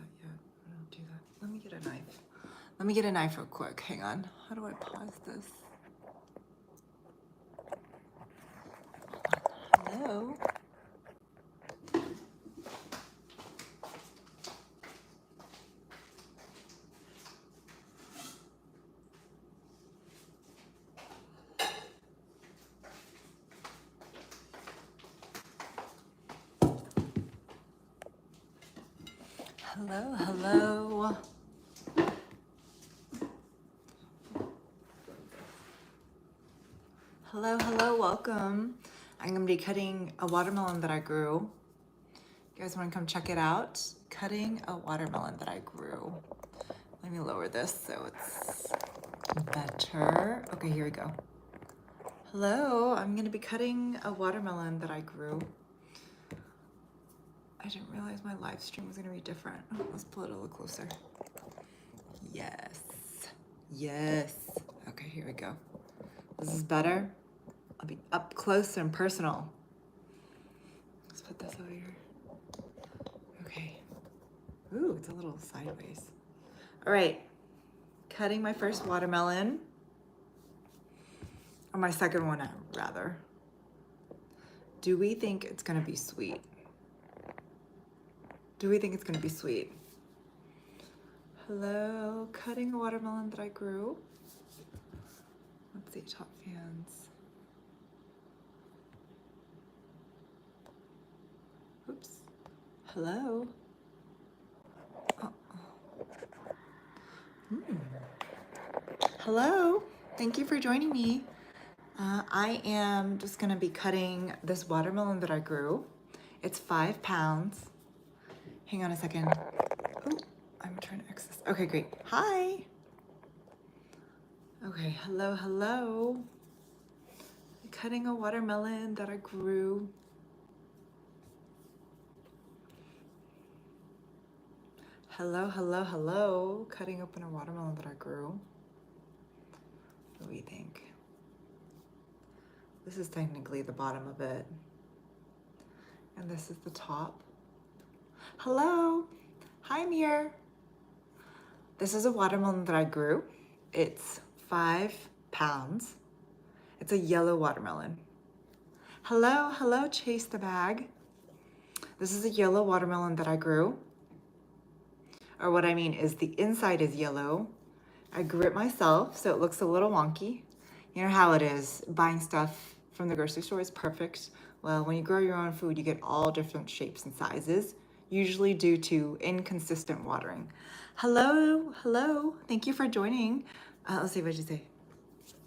that yet. I don't do that. Let me get a knife. Let me get a knife real quick. Hang on. How do I pause this? Hello? Hello, hello. Hello, hello, welcome. I'm gonna be cutting a watermelon that I grew. You guys wanna come check it out? Cutting a watermelon that I grew. Let me lower this so it's better. Okay, here we go. Hello, I'm gonna be cutting a watermelon that I grew. I didn't realize my live stream was gonna be different. Oh, let's pull it a little closer. Yes, yes. Okay, here we go. This is better. I'll be up close and personal. Let's put this over here. Okay. Ooh, it's a little sideways. All right, cutting my first watermelon. Or my second one, rather. Do we think it's gonna be sweet? Do we think it's gonna be sweet? Hello, cutting a watermelon that I grew. Let's see, top fans. Oops. Hello. Oh. Hello. Thank you for joining me. I am just gonna be cutting this watermelon that I grew. It's 5 pounds. Hang on a second. Oh, I'm trying to access. Okay, great. Hi. Okay, hello, hello. Cutting a watermelon that I grew. Hello, hello, hello. Cutting open a watermelon that I grew. What do we think? This is technically the bottom of it. And this is the top. Hello. Hi, Mir. This is a watermelon that I grew. It's 5 pounds. It's a yellow watermelon. Hello, hello, Chase the Bag. This is a yellow watermelon that I grew. Or what I mean is the inside is yellow. I grew it myself, so it looks a little wonky. You know how it is, buying stuff from the grocery store is perfect. Well, when you grow your own food, you get all different shapes and sizes, usually due to inconsistent watering. Hello, hello, thank you for joining. Let's see, what did you say?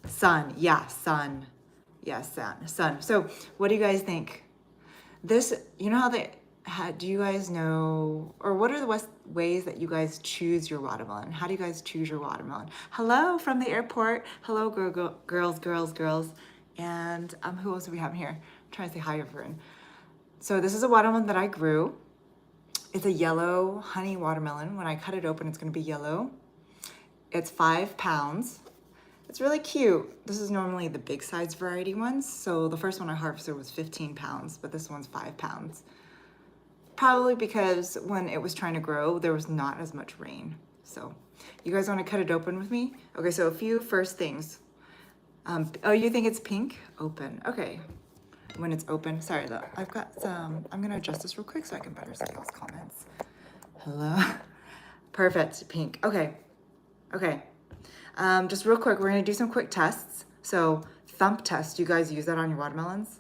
Sun, yeah, sun. Yes, sun. So what do you guys think? This, you know do you guys know, or what are the ways that you guys choose your watermelon? How do you guys choose your watermelon? Hello from the airport. Hello, girls. And who else do we have here? I'm trying to say hi, everyone. So this is a watermelon that I grew. It's a yellow honey watermelon. When I cut it open, it's gonna be yellow. It's 5 pounds. It's really cute. This is normally the big size variety ones. So the first one I harvested was 15 pounds, but this one's 5 pounds. Probably because when it was trying to grow, there was not as much rain. So you guys want to cut it open with me? Okay, so a few first things. Oh, you think it's pink? Open. Okay. When it's open. Sorry, though. I've got some. I'm going to adjust this real quick so I can better see y'all's comments. Hello. Perfect. Pink. Okay. Okay. Just real quick, we're going to do some quick tests. So thump test. You guys use that on your watermelons?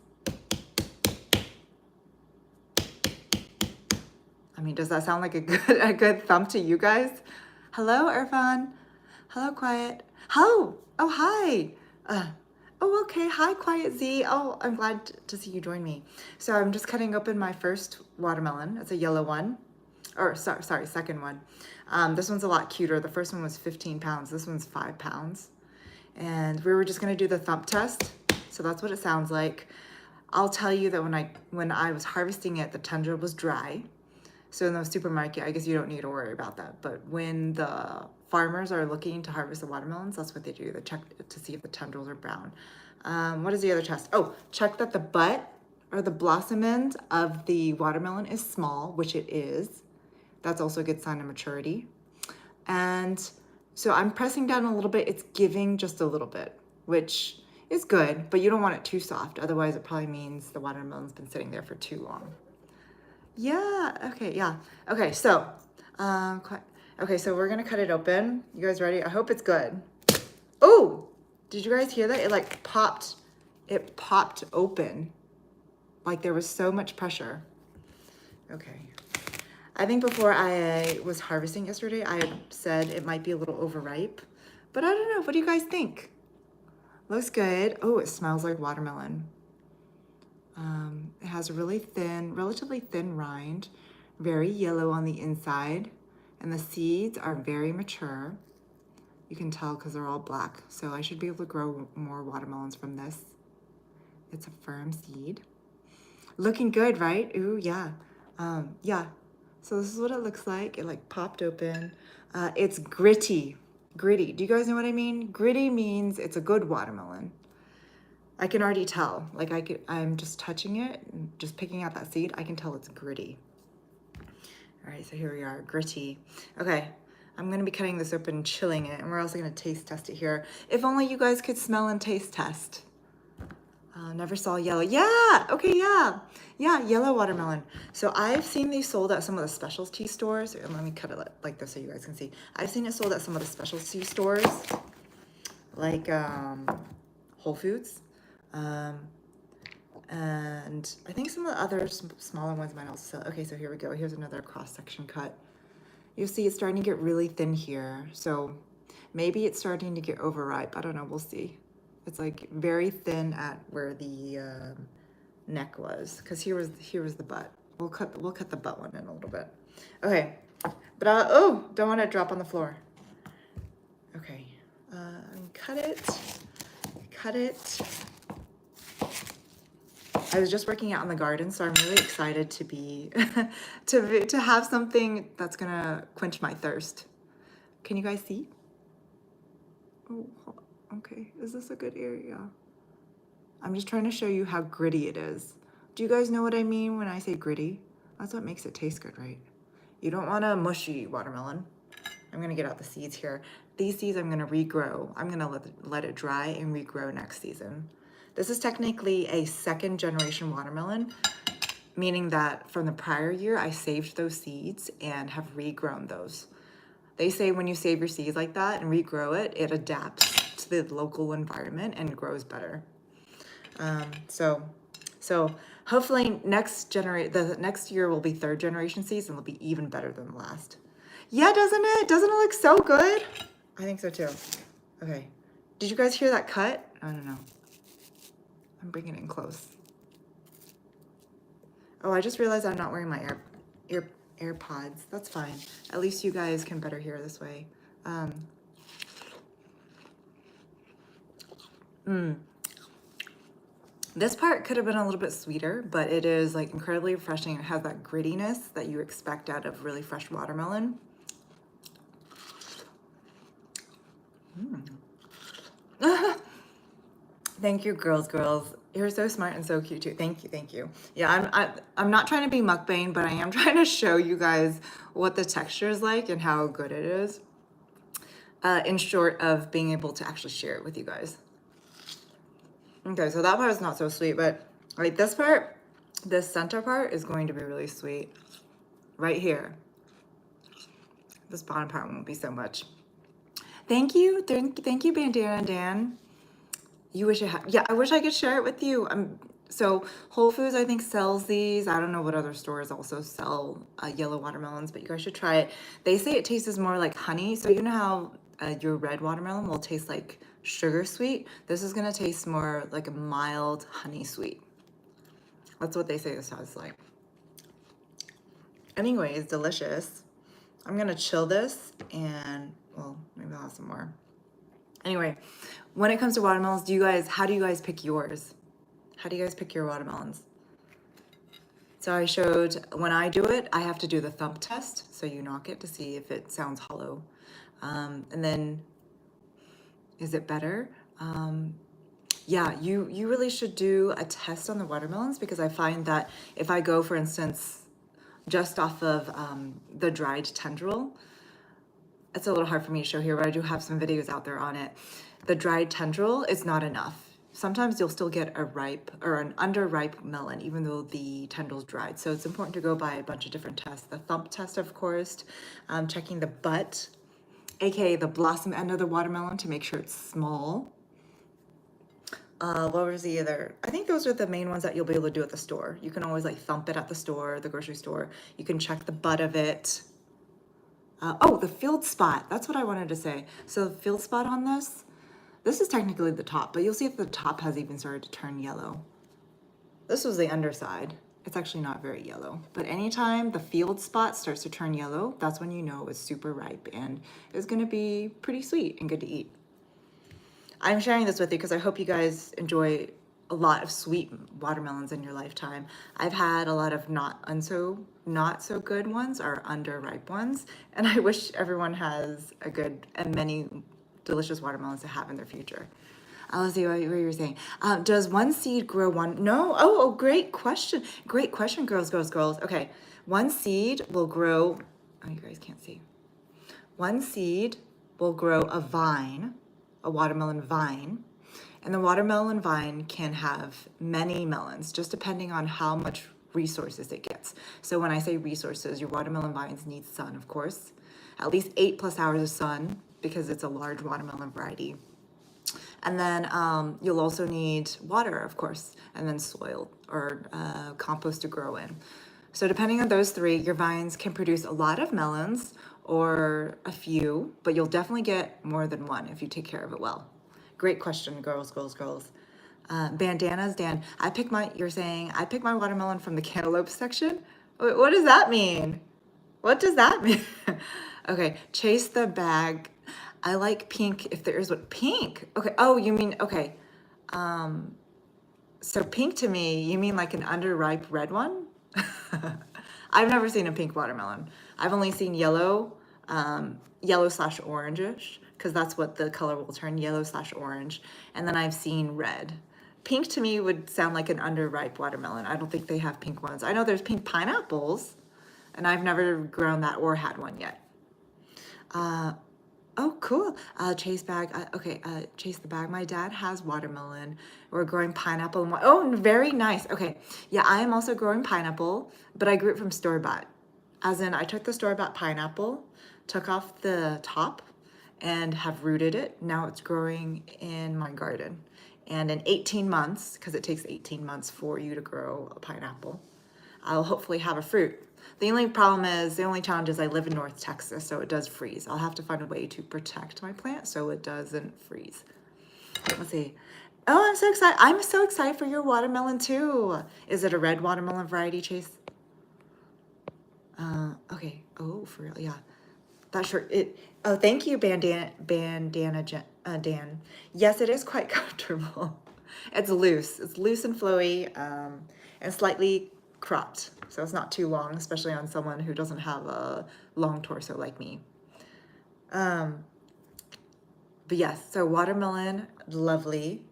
I mean, does that sound like a good thump to you guys? Hello, Irfan. Hello, Quiet. Oh, hi. Oh, okay. Hi, Quiet Z. Oh, I'm glad to see you join me. So I'm just cutting open my first watermelon. It's a yellow one. Or sorry, second one. This one's a lot cuter. The first one was 15 pounds. This one's 5 pounds. And we were just gonna do the thump test. So that's what it sounds like. I'll tell you that when I was harvesting it, the tundra was dry. So in the supermarket, I guess you don't need to worry about that. But when the farmers are looking to harvest the watermelons, that's what they do. They check to see if the tendrils are brown. What is the other test? Oh, check that the butt or the blossom end of the watermelon is small, which it is. That's also a good sign of maturity. And so I'm pressing down a little bit. It's giving just a little bit, which is good, but you don't want it too soft. Otherwise, it probably means the watermelon's been sitting there for too long. Yeah, okay, yeah. Okay, so, okay, so we're gonna cut it open. You guys ready? I hope it's good. Oh, did you guys hear that? It popped open. Like there was so much pressure. Okay. I think before I was harvesting yesterday, I had said it might be a little overripe, but I don't know. What do you guys think? Looks good. Oh, it smells like watermelon. It has a really thin, relatively thin rind, very yellow on the inside, and the seeds are very mature. You can tell because they're all black, so I should be able to grow more watermelons from this. It's a firm seed. Looking good, right? Ooh, yeah. Yeah. So this is what it looks like. It like popped open. It's gritty. Gritty. Do you guys know what I mean? Gritty means it's a good watermelon. I can already tell. Like I'm just touching it, just picking out that seed. I can tell it's gritty. All right, so here we are, gritty. Okay, I'm gonna be cutting this open and chilling it, and we're also gonna taste test it here. If only you guys could smell and taste test. Never saw yellow. Yeah, okay, yeah. Yeah, yellow watermelon. So I've seen these sold at some of the specialty stores. And let me cut it like this so you guys can see. I've seen it sold at some of the specialty stores, like Whole Foods. And I think some of the other smaller ones might also sell. Okay, so here we go. Here's another cross-section cut. You see it's starting to get really thin here. So maybe it's starting to get overripe. I don't know, we'll see. It's like very thin at where the neck was, because here was the butt. We'll cut the butt one in a little bit. Okay, but oh, don't want it to drop on the floor. Okay, cut it. I was just working out in the garden, so I'm really excited to be to have something that's gonna quench my thirst. Can you guys see? Oh, okay. Is this a good area? I'm just trying to show you how gritty it is. Do you guys know what I mean when I say gritty? That's what makes it taste good, right? You don't want a mushy watermelon. I'm gonna get out the seeds here. These seeds I'm gonna regrow. I'm gonna let it dry and regrow next season. This is technically a second generation watermelon, meaning that from the prior year, I saved those seeds and have regrown those. They say when you save your seeds like that and regrow it, it adapts to the local environment and grows better. So hopefully the next year will be third generation seeds and they'll be even better than the last. Yeah, doesn't it? Doesn't it look so good? I think so too. Okay. Did you guys hear that cut? I don't know. I'm bringing it in close. Oh, I just realized I'm not wearing my AirPods. That's fine. At least you guys can better hear this way. This part could have been a little bit sweeter, but it is like incredibly refreshing. It has that grittiness that you expect out of really fresh watermelon. Thank you, girls. You're so smart and so cute too. Thank you. Yeah, I'm not trying to be mukbang, but I am trying to show you guys what the texture is like and how good it is. In short of being able to actually share it with you guys. Okay, so that part is not so sweet, but like this part, this center part is going to be really sweet. Right here. This bottom part won't be so much. Thank you, Bandana Dan. You wish I had, yeah, I wish I could share it with you. So Whole Foods, I think, sells these. I don't know what other stores also sell yellow watermelons, but you guys should try it. They say it tastes more like honey. So you know how your red watermelon will taste like sugar sweet? This is gonna taste more like a mild honey sweet. That's what they say this tastes like. Anyways, delicious. I'm gonna chill this and, well, maybe I'll have some more. Anyway, when it comes to watermelons, how do you guys pick yours? How do you guys pick your watermelons? So I showed, when I do it, I have to do the thump test. So you knock it to see if it sounds hollow. And then, is it better? Yeah, you really should do a test on the watermelons, because I find that if I go, for instance, just off of the dried tendril. It's a little hard for me to show here, but I do have some videos out there on it. The dried tendril is not enough. Sometimes you'll still get a ripe or an underripe melon, even though the tendril's dried. So it's important to go by a bunch of different tests. The thump test, of course, checking the butt, aka the blossom end of the watermelon, to make sure it's small. What was the other? I think those are the main ones that you'll be able to do at the store. You can always like thump it at the store, the grocery store. You can check the butt of it. Oh, the field spot. That's what I wanted to say. So the field spot on this is technically the top, but you'll see if the top has even started to turn yellow. This was the underside. It's actually not very yellow, but anytime the field spot starts to turn yellow, that's when you know it's super ripe and it's gonna be pretty sweet and good to eat. I'm sharing this with you because I hope you guys enjoy a lot of sweet watermelons in your lifetime. I've had a lot of not so good ones or underripe ones, and I wish everyone has a good and many delicious watermelons to have in their future. Let's see what you were saying. Does one seed grow one? No. Oh, great question. Great question, girls. Okay, one seed will grow. Oh, you guys can't see. One seed will grow a vine, a watermelon vine, and the watermelon vine can have many melons, just depending on how much resources it gets. So when I say resources, your watermelon vines need sun, of course, at least 8+ hours of sun because it's a large watermelon variety. And then you'll also need water, of course, and then soil or compost to grow in. So depending on those three, your vines can produce a lot of melons or a few, but you'll definitely get more than one if you take care of it well. Great question, girls. Bandanas, Dan. You're saying, I picked my watermelon from the cantaloupe section? Wait, what does that mean? What does that mean? Okay, chase the bag. I like pink if there is what pink. Okay, oh, you mean, okay. So pink to me, you mean like an underripe red one? I've never seen a pink watermelon. I've only seen yellow, yellow/orangish, because that's what the color will turn, yellow/orange. And then I've seen red. Pink to me would sound like an underripe watermelon. I don't think they have pink ones. I know there's pink pineapples, and I've never grown that or had one yet. Oh, cool. Chase bag. Okay, chase the bag. My dad has watermelon. We're growing pineapple. Oh, very nice. Okay. Yeah, I am also growing pineapple, but I grew it from store-bought. As in, I took the store-bought pineapple, took off the top, and have rooted it. Now it's growing in my garden. And in 18 months, because it takes 18 months for you to grow a pineapple, I'll hopefully have a fruit. The only challenge is I live in North Texas, so it does freeze. I'll have to find a way to protect my plant so it doesn't freeze. Let's see. Oh, I'm so excited. I'm so excited for your watermelon too. Is it a red watermelon variety, Chase? Okay. Oh, for real, yeah. That sure it. Oh, thank you, Dan. Yes, it is quite comfortable. It's loose. It's loose and flowy, and slightly cropped, so it's not too long, especially on someone who doesn't have a long torso like me. But yes, so watermelon, lovely.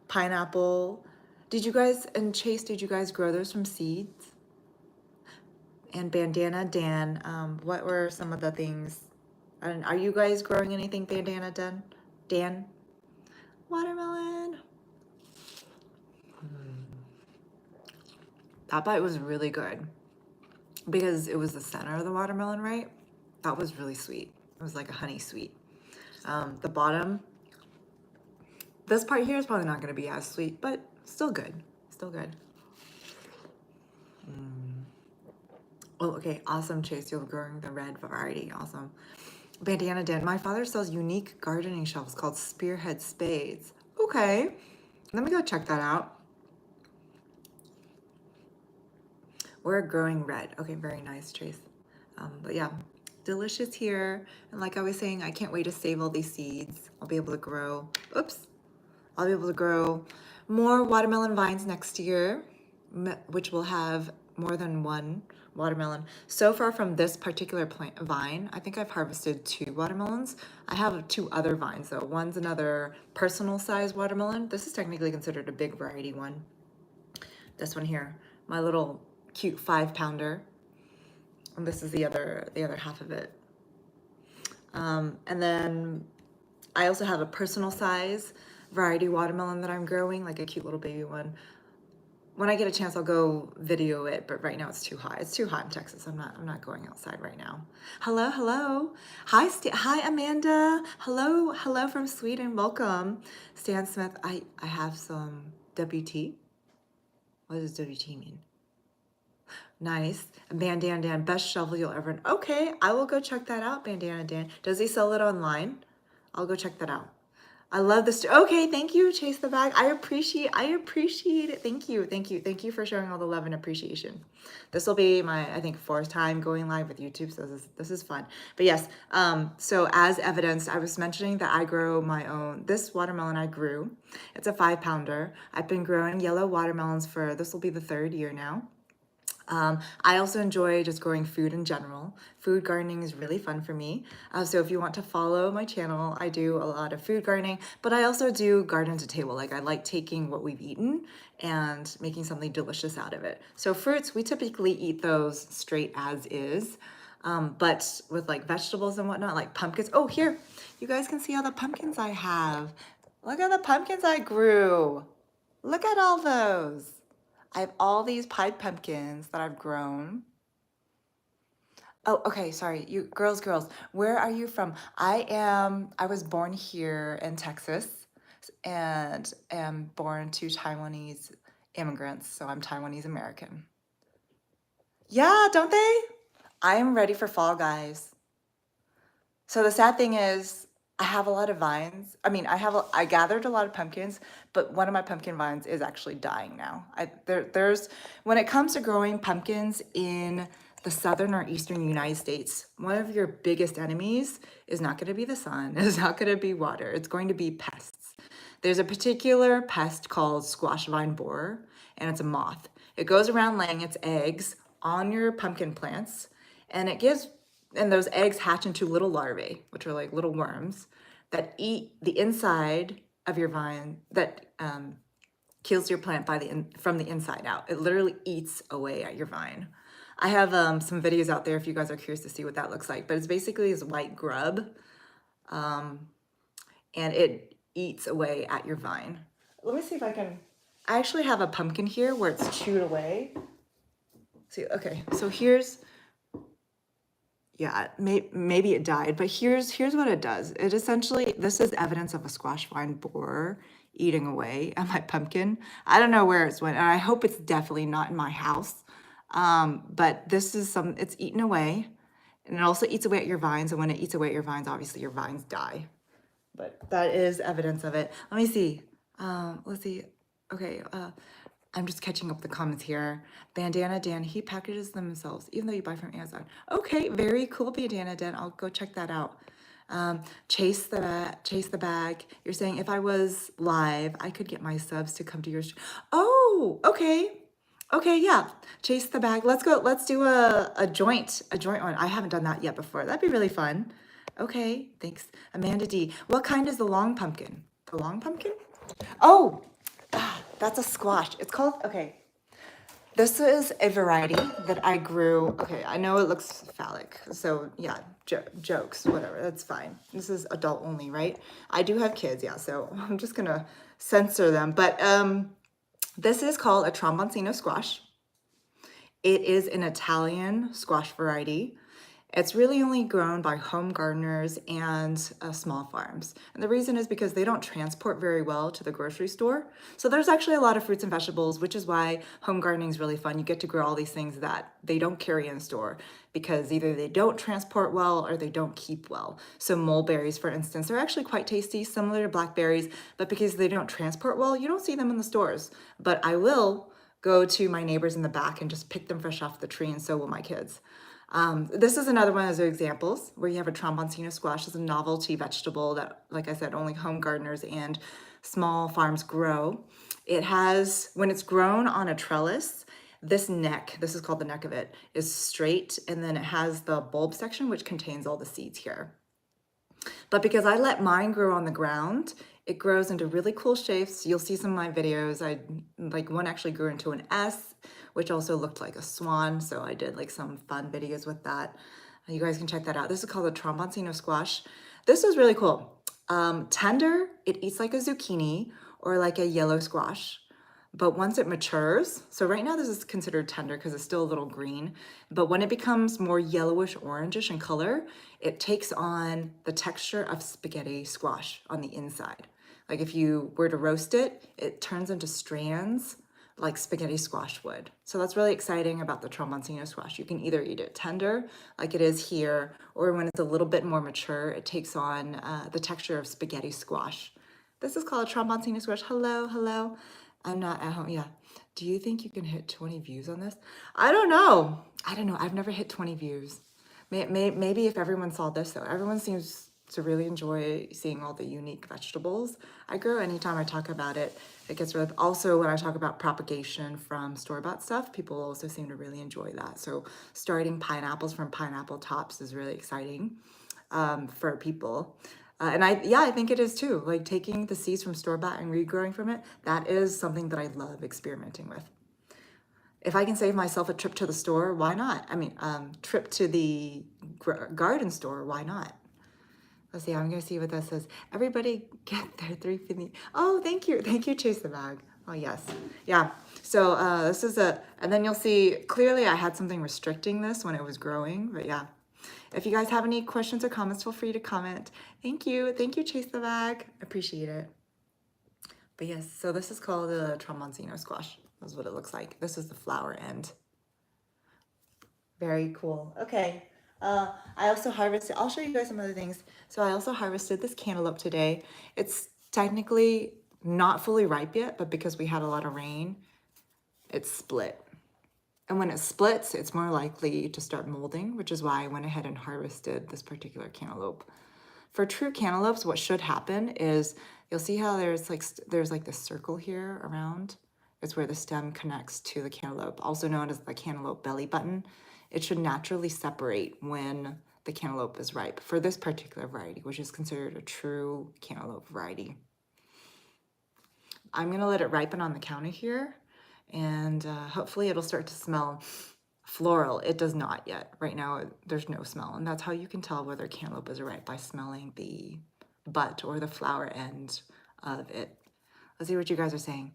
Pineapple. Chase, did you guys grow those from seeds? And Bandana Dan, what were some of the things? And are you guys growing anything, Bandana Dan? Watermelon. That bite was really good because it was the center of the watermelon, right? That was really sweet. It was like a honey sweet. The bottom, this part here is probably not going to be as sweet, but still good. Still good. Oh, okay. Awesome, Chase. You're growing the red variety. Awesome. Bandana Dan. My father sells unique gardening shelves called Spearhead Spades. Okay. Let me go check that out. We're growing red. Okay, very nice, Chase. But yeah, delicious here. And like I was saying, I can't wait to save all these seeds. I'll be able to grow, I'll be able to grow more watermelon vines next year, which will have more than one watermelon. So far from this particular vine, I think I've harvested 2 watermelons. I have 2 other vines though. One's another personal size watermelon. This is technically considered a big variety one. This one here, my little cute 5-pounder. And this is the other half of it. And then I also have a personal size variety watermelon that I'm growing, like a cute little baby one. When I get a chance, I'll go video it, but right now it's too hot. It's too hot in Texas. I'm not going outside right now. Hello, hello. Hi, hi, Amanda. Hello, hello from Sweden. Welcome. Stan Smith, I have some WT. What does WT mean? Nice. Bandana Dan, best shovel you'll ever. Okay, I will go check that out, Bandana Dan. Does he sell it online? I'll go check that out. I love this. Okay, thank you, Chase the Bag. I appreciate it. Thank you for showing all the love and appreciation. This will be my, I think, 4th time going live with YouTube, so this is fun. But yes, so as evidenced, I was mentioning that I grow my own. This watermelon I grew. It's a 5-pounder. I've been growing yellow watermelons for, this will be the 3rd year now. I also enjoy just growing food in general. Food gardening is really fun for me. So if you want to follow my channel, I do a lot of food gardening, but I also do garden to table. Like I like taking what we've eaten and making something delicious out of it. So fruits, we typically eat those straight as is. But with like vegetables and whatnot, like pumpkins. Oh, here, you guys can see all the pumpkins I have. Look at the pumpkins I grew. Look at all those. I have all these pied pumpkins that I've grown. Oh, okay, sorry. You girls, where are you from? I was born here in Texas and am born to Taiwanese immigrants, so I'm Taiwanese American. Yeah, don't they? I am ready for fall, guys. So the sad thing is, I have a lot of vines. I mean, I gathered a lot of pumpkins, but one of my pumpkin vines is actually dying now. There's when it comes to growing pumpkins in the southern or eastern United States, one of your biggest enemies is not going to be the sun, it's not going to be water, it's going to be pests. There's a particular pest called squash vine borer, and it's a moth. It goes around laying its eggs on your pumpkin plants, and those eggs hatch into little larvae, which are like little worms that eat the inside of your vine, that kills your plant from the inside out. It literally eats away at your vine. I have some videos out there if you guys are curious to see what that looks like, but it's basically this white grub, and it eats away at your vine. Let me see if I actually have a pumpkin here where it's chewed away. See, okay, so here's, yeah, maybe it died, but here's what it does. It essentially, this is evidence of a squash vine borer eating away at my pumpkin. I don't know where it's went, and I hope it's definitely not in my house. But this is it's eaten away, and it also eats away at your vines. And when it eats away at your vines, obviously your vines die. But that is evidence of it. Let me see. Let's see. Okay. I'm just catching up the comments here. Bandana Dan, he packages them himself, even though you buy from Amazon. Okay, very cool, Bandana Dan. I'll go check that out. Chase the Bag. You're saying if I was live, I could get my subs to come to yours. Oh, okay. Okay, yeah. Chase the Bag. Let's go. Let's do a joint one. I haven't done that yet before. That'd be really fun. Okay, thanks. Amanda D. What kind is the long pumpkin? The long pumpkin? Oh, that's a squash. It's called, okay. This is a variety that I grew. Okay, I know it looks phallic, so yeah, jokes, whatever, that's fine. This is adult only, right? I do have kids, yeah, so I'm just gonna censor them. But this is called a tromboncino squash. It is an Italian squash variety. It's really only grown by home gardeners and small farms. And the reason is because they don't transport very well to the grocery store. So there's actually a lot of fruits and vegetables, which is why home gardening is really fun. You get to grow all these things that they don't carry in store because either they don't transport well or they don't keep well. So mulberries, for instance, are actually quite tasty, similar to blackberries, but because they don't transport well, you don't see them in the stores. But I will go to my neighbors in the back and just pick them fresh off the tree, and so will my kids. This is another one of those examples where you have a tromboncino squash as a novelty vegetable that, like I said, only home gardeners and small farms grow. It has, when it's grown on a trellis, this is called the neck of it, is straight, and then it has the bulb section, which contains all the seeds here. But because I let mine grow on the ground, It grows into really cool shapes. You'll see some of my videos. I like one actually grew into an S, which also looked like a swan. So I did like some fun videos with that. You guys can check that out. This is called a tromboncino squash. This was really cool. Tender, it eats like a zucchini or like a yellow squash. But once it matures, so right now this is considered tender because it's still a little green, but when it becomes more yellowish orangish in color, it takes on the texture of spaghetti squash on the inside. Like if you were to roast it, it turns into strands like spaghetti squash would. So that's really exciting about the tromboncino squash. You can either eat it tender, like it is here, or when it's a little bit more mature, it takes on the texture of spaghetti squash. This is called a tromboncino squash. Hello, hello. I'm not at home. Yeah. Do you think you can hit 20 views on this? I don't know. I don't know. I've never hit 20 views. Maybe if everyone saw this though, everyone seems to really enjoy seeing all the unique vegetables I grow. Anytime I talk about it, it gets really, also when I talk about propagation from store-bought stuff, people also seem to really enjoy that. So starting pineapples from pineapple tops is really exciting for people. I think it is too. Like taking the seeds from store-bought and regrowing from it, that is something that I love experimenting with. If I can save myself a trip to the store, why not? I mean, trip to the garden store, why not? Let's see, I'm gonna see what that says. Everybody get their 350. Oh, thank you. Thank you, Chase the Bag. Oh, yes. Yeah. So this is and then you'll see, clearly I had something restricting this when it was growing, but yeah. If you guys have any questions or comments, feel free to comment. Thank you. Thank you, Chase the Bag. Appreciate it. But yes, so this is called the tromboncino squash. That's what it looks like. This is the flower end. Very cool. Okay. I also harvested, I'll show you guys some other things. So I also harvested this cantaloupe today. It's technically not fully ripe yet, but because we had a lot of rain, it's split. And when it splits, it's more likely to start molding, which is why I went ahead and harvested this particular cantaloupe. For true cantaloupes, what should happen is you'll see how there's like this circle here around. It's where the stem connects to the cantaloupe, also known as the cantaloupe belly button. It should naturally separate when the cantaloupe is ripe for this particular variety, which is considered a true cantaloupe variety. I'm gonna let it ripen on the counter here, and hopefully it'll start to smell floral. It does not yet. Right now, there's no smell, and that's how you can tell whether cantaloupe is ripe, by smelling the butt or the flower end of it. Let's see what you guys are saying.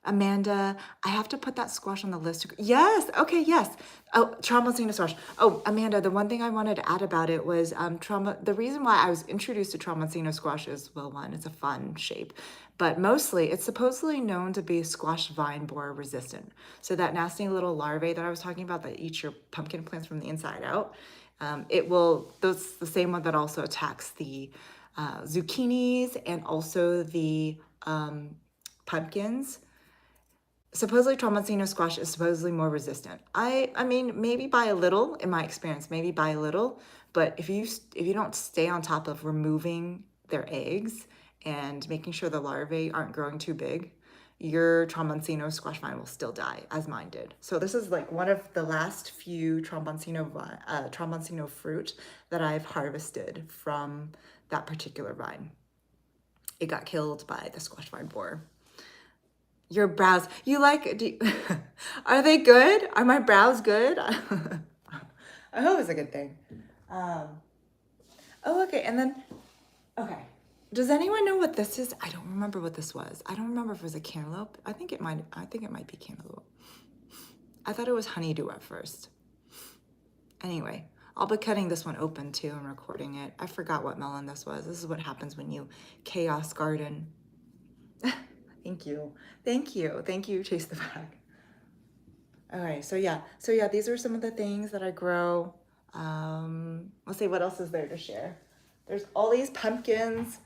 Amanda, I have to put that squash on the list. Yes, okay, yes. Oh, tromboncino squash. Oh, Amanda, the one thing I wanted to add about it was the reason why I was introduced to tromboncino squash is, well, one, it's a fun shape, but mostly it's supposedly known to be squash vine borer resistant. So that nasty little larvae that I was talking about that eats your pumpkin plants from the inside out, that's the same one that also attacks the zucchinis and also the pumpkins. Supposedly tromboncino squash is supposedly more resistant. I mean, maybe by a little, in my experience, maybe by a little, but if you don't stay on top of removing their eggs and making sure the larvae aren't growing too big, your tromboncino squash vine will still die, as mine did. So this is like one of the last few tromboncino fruit that I've harvested from that particular vine. It got killed by the squash vine borer. Your brows, are they good? Are my brows good? I hope it's a good thing. Oh, okay, and then, okay. Does anyone know what this is? I don't remember what this was. I don't remember if it was a cantaloupe. I think it might be cantaloupe. I thought it was honeydew at first. Anyway, I'll be cutting this one open too and recording it. I forgot what melon this was. This is what happens when you chaos garden. Thank you. Thank you. Thank you, Chase the Bag. All right, so yeah, these are some of the things that I grow. Let's see, what else is there to share? There's all these pumpkins.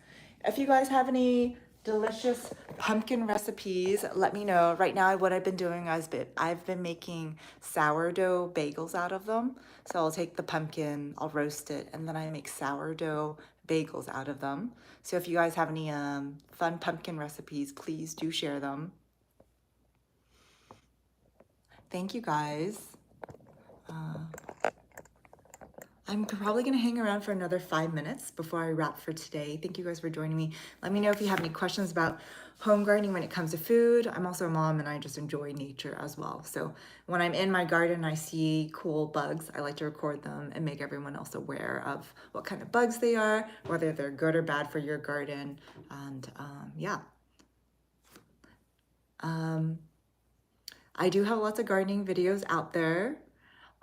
If you guys have any delicious pumpkin recipes, let me know. Right now, what I've been doing is I've been making sourdough bagels out of them. So I'll take the pumpkin, I'll roast it, and then I make sourdough bagels out of them. So if you guys have any fun pumpkin recipes, please do share them. Thank you guys. I'm probably going to hang around for another 5 minutes before I wrap for today. Thank you guys for joining me. Let me know if you have any questions about home gardening when it comes to food. I'm also a mom and I just enjoy nature as well. So when I'm in my garden and I see cool bugs, I like to record them and make everyone else aware of what kind of bugs they are, whether they're good or bad for your garden. And yeah. I do have lots of gardening videos out there.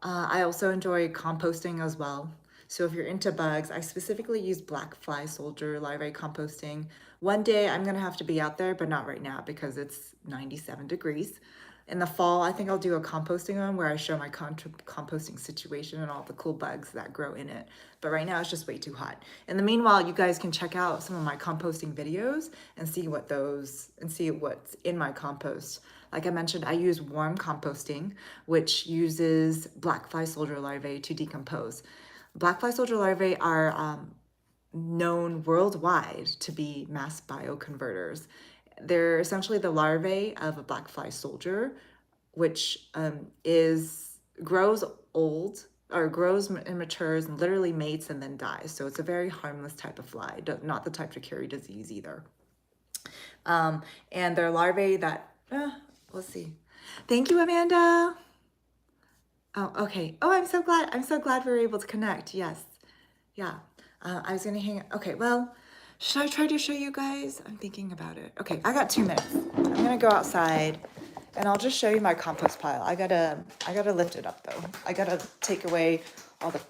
I also enjoy composting as well. So if you're into bugs, I specifically use black fly soldier larvae composting. One day I'm gonna have to be out there, but not right now because it's 97 degrees. In the fall, I think I'll do a composting one where I show my composting situation and all the cool bugs that grow in it. But right now it's just way too hot. In the meanwhile, you guys can check out some of my composting videos and see what's in my compost. Like I mentioned, I use warm composting, which uses black fly soldier larvae to decompose. Black fly soldier larvae are known worldwide to be mass bioconverters. They're essentially the larvae of a black fly soldier, which grows old or grows and matures and literally mates and then dies. So it's a very harmless type of fly, not the type to carry disease either. And they're larvae that, let's see. Thank you, Amanda. Oh, okay. Oh, I'm so glad we were able to connect. Yes. Yeah. I was gonna hang. Okay, well, should I try to show you guys? I'm thinking about it. Okay, I got 2 minutes. I'm gonna go outside and I'll just show you my compost pile. I gotta lift it up though. I gotta take away all the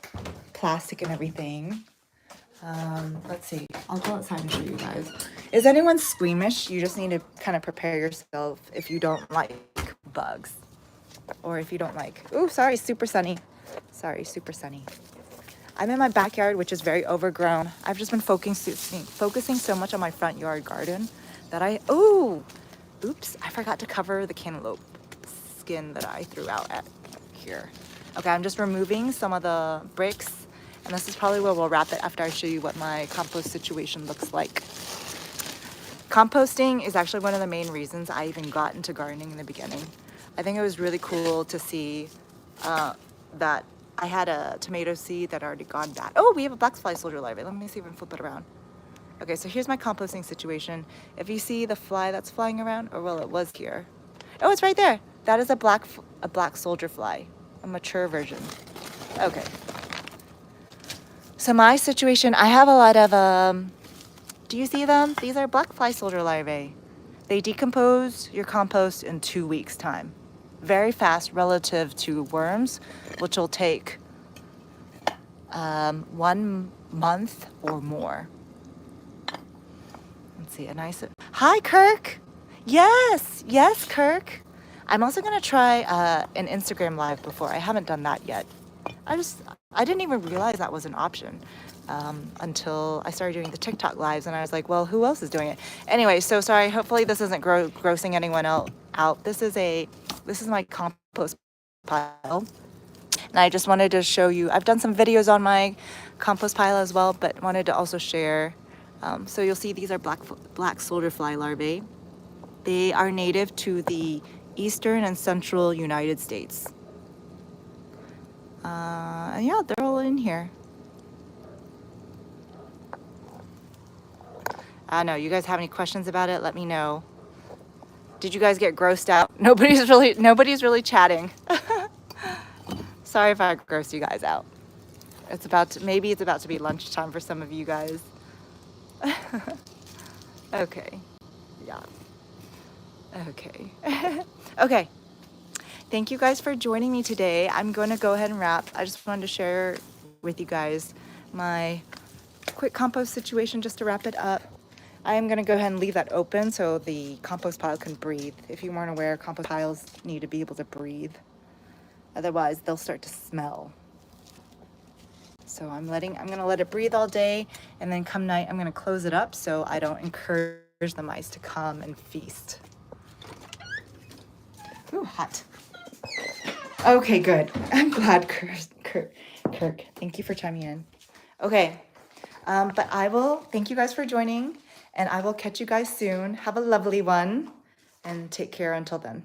plastic and everything. Let's see. I'll go outside and show you guys. Is anyone squeamish? You just need to kind of prepare yourself if you don't like bugs. Or if you don't like, ooh, sorry, super sunny. Sorry, super sunny. I'm in my backyard, which is very overgrown. I've just been focusing so much on my front yard garden that oops, I forgot to cover the cantaloupe skin that I threw out at here. Okay, I'm just removing some of the bricks, and this is probably where we'll wrap it after I show you what my compost situation looks like. Composting is actually one of the main reasons I even got into gardening in the beginning. I think it was really cool to see that I had a tomato seed that already gone bad. Oh, we have a black fly soldier larvae. Let me see if I can flip it around. Okay, so here's my composting situation. If you see the fly that's flying around, or well, it was here. Oh, it's right there. That is a black soldier fly, a mature version. Okay. So my situation, I have a lot of, do you see them? These are black fly soldier larvae. They decompose your compost in 2 weeks' time. Very fast relative to worms, which will take 1 month or more. Let's see, a nice... Hi, Kirk! Yes, Kirk! I'm also gonna try an Instagram live before. I haven't done that yet. I didn't even realize that was an option until I started doing the TikTok lives, and I was like, well, who else is doing it? Anyway, so sorry, hopefully this isn't grossing anyone out. This is my compost pile. And I just wanted to show you, I've done some videos on my compost pile as well, but wanted to also share. So you'll see these are black soldier fly larvae. They are native to the eastern and central United States. And yeah, they're all in here. I don't know, you guys have any questions about it? Let me know. Did you guys get grossed out? Nobody's really chatting. Sorry if I grossed you guys out. Maybe it's about to be lunchtime for some of you guys. Okay. Yeah. Okay. Okay. Thank you guys for joining me today. I'm going to go ahead and wrap. I just wanted to share with you guys my quick compost situation just to wrap it up. I am going to go ahead and leave that open so the compost pile can breathe. If you weren't aware, compost piles need to be able to breathe. Otherwise, they'll start to smell. So I'm going to let it breathe all day, and then come night, I'm going to close it up so I don't encourage the mice to come and feast. Ooh, hot. Okay, good. I'm glad, Kirk. Thank you for chiming in. Okay, but thank you guys for joining, and I will catch you guys soon. Have a lovely one, and take care until then.